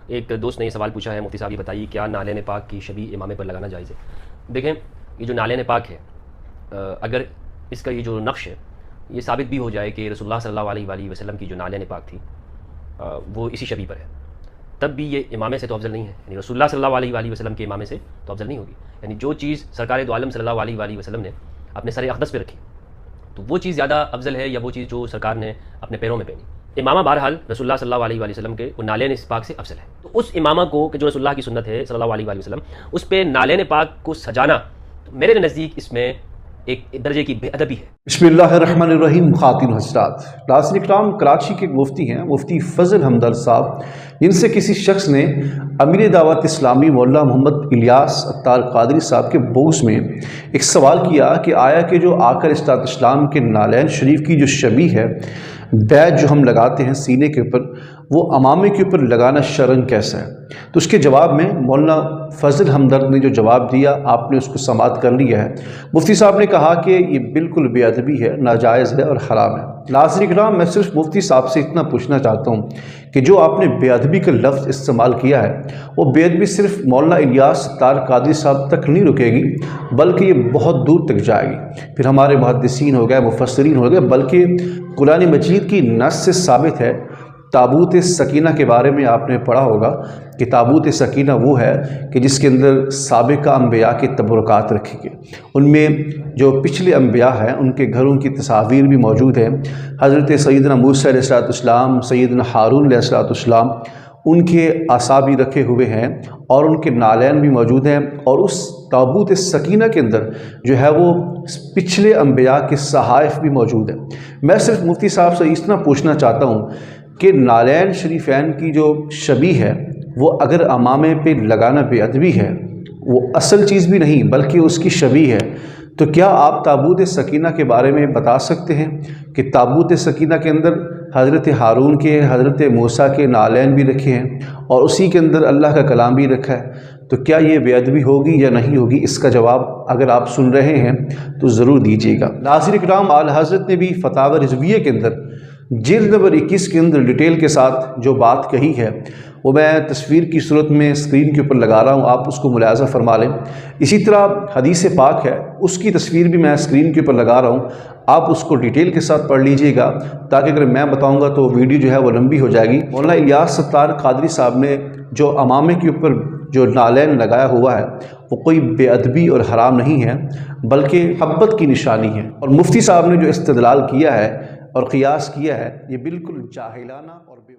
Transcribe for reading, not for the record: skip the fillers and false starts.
ایک دوست نے یہ سوال پوچھا ہے، مفتی صاحب یہ بتائیے کیا نالین پاک کی شبیہ امامے پر لگانا جائز ہے؟ دیکھیں یہ جو نالین پاک ہے، اگر اس کا یہ جو نقش ہے یہ ثابت بھی ہو جائے کہ رسول اللہ صلی اللہ علیہ وآلہ وسلم کی جو نالین پاک تھی وہ اسی شبیہ پر ہے، تب بھی یہ امامے سے تو افضل نہیں ہے، یعنی رسول اللہ صلی اللہ علیہ وآلہ وسلم کے امامے سے تو افضل نہیں ہوگی۔ یعنی جو چیز سرکار دو عالم صلی اللہ علیہ وآلہ وسلم نے اپنے سر اقدس پہ رکھی تو وہ چیز زیادہ افضل ہے یا وہ چیز جو سرکار نے اپنے پیروں میں پہنی؟ امامہ بہرحال رسول اللہ صلی اللہ علیہ وآلہ وسلم کے وہ نالین پاک سے افضل ہے، تو اس امامہ کو کہ جو رسول اللہ کی سنت ہے صلی اللہ علیہ وآلہ وسلم، اس پہ نالین پاک کو سجانا میرے نزدیک اس میں ایک درجے کی بے ادبی ہے۔ بسم اللہ الرحمن الرحیم۔ خواتین حضرات، ناظرین کرام، کراچی کے مفتی ہیں مفتی فضل ہمدرد صاحب، جن سے کسی شخص نے امیر دعوت اسلامی مولانا محمد الیاس عطار قادری صاحب کے بوس میں ایک سوال کیا کہ آیا کہ جو آقا علیہ السلام کے نالین شریف کی جو شبیہ ہے، بیج جو ہم لگاتے ہیں سینے کے اوپر، وہ امامے کے اوپر لگانا شرعاً کیسا ہے؟ تو اس کے جواب میں مولانا فضل ہمدرد نے جو جواب دیا آپ نے اس کو سماعت کر لیا ہے۔ مفتی صاحب نے کہا کہ یہ بالکل بے ادبی ہے، ناجائز ہے اور حرام ہے۔ ناظرین کرام، میں صرف مفتی صاحب سے اتنا پوچھنا چاہتا ہوں کہ جو آپ نے بے ادبی کا لفظ استعمال کیا ہے وہ بے ادبی صرف مولانا الیاس عطار قادری صاحب تک نہیں رکے گی، بلکہ یہ بہت دور تک جائے گی۔ پھر ہمارے محدثین ہو گئے، مفسرین ہو گئے، بلکہ قرآن مجید کی نص سے ثابت ہے۔ تابوت سکینہ کے بارے میں آپ نے پڑھا ہوگا کہ تابوت سکینہ وہ ہے کہ جس کے اندر سابقہ انبیاء کے تبرکات رکھے گئے، ان میں جو پچھلے انبیاء ہیں ان کے گھروں کی تصاویر بھی موجود ہیں۔ حضرت سیدنا موسیٰ علیہ السلام، سیدنا ہارون علیہ السلام، ان کے عصا بھی رکھے ہوئے ہیں اور ان کے نالین بھی موجود ہیں، اور اس تابوت سکینہ کے اندر جو ہے وہ پچھلے انبیاء کے صحائف بھی موجود ہیں۔ میں صرف مفتی صاحب سے اتنا پوچھنا چاہتا ہوں کہ نالین شریفین کی جو شبیہ ہے وہ اگر امامے پہ لگانا بے ادبی ہے، وہ اصل چیز بھی نہیں بلکہ اس کی شبیہ ہے، تو کیا آپ تابوت سکینہ کے بارے میں بتا سکتے ہیں کہ تابوت سکینہ کے اندر حضرت ہارون کے، حضرت موسیٰ کے نالین بھی رکھے ہیں اور اسی کے اندر اللہ کا کلام بھی رکھا ہے؟ تو کیا یہ بے ادبی ہوگی یا نہیں ہوگی؟ اس کا جواب اگر آپ سن رہے ہیں تو ضرور دیجیے گا۔ ناظرین کرام، اعلیٰ حضرت نے بھی فتاوی رضویہ کے اندر جلد نمبر 21 کے اندر ڈیٹیل کے ساتھ جو بات کہی ہے وہ میں تصویر کی صورت میں اسکرین کے اوپر لگا رہا ہوں، آپ اس کو ملاحظہ فرما لیں۔ اسی طرح حدیث پاک ہے، اس کی تصویر بھی میں اسکرین کے اوپر لگا رہا ہوں، آپ اس کو ڈیٹیل کے ساتھ پڑھ لیجئے گا، تاکہ اگر میں بتاؤں گا تو ویڈیو جو ہے وہ لمبی ہو جائے گی۔ مولانا الیاس عطار قادری صاحب نے جو امامے کے اوپر جو نالین لگایا ہوا ہے وہ کوئی بے ادبی اور حرام نہیں ہے، بلکہ محبت کی نشانی ہے، اور مفتی صاحب نے جو استدلال کیا ہے اور قیاس کیا ہے یہ بالکل جاہلانہ اور بے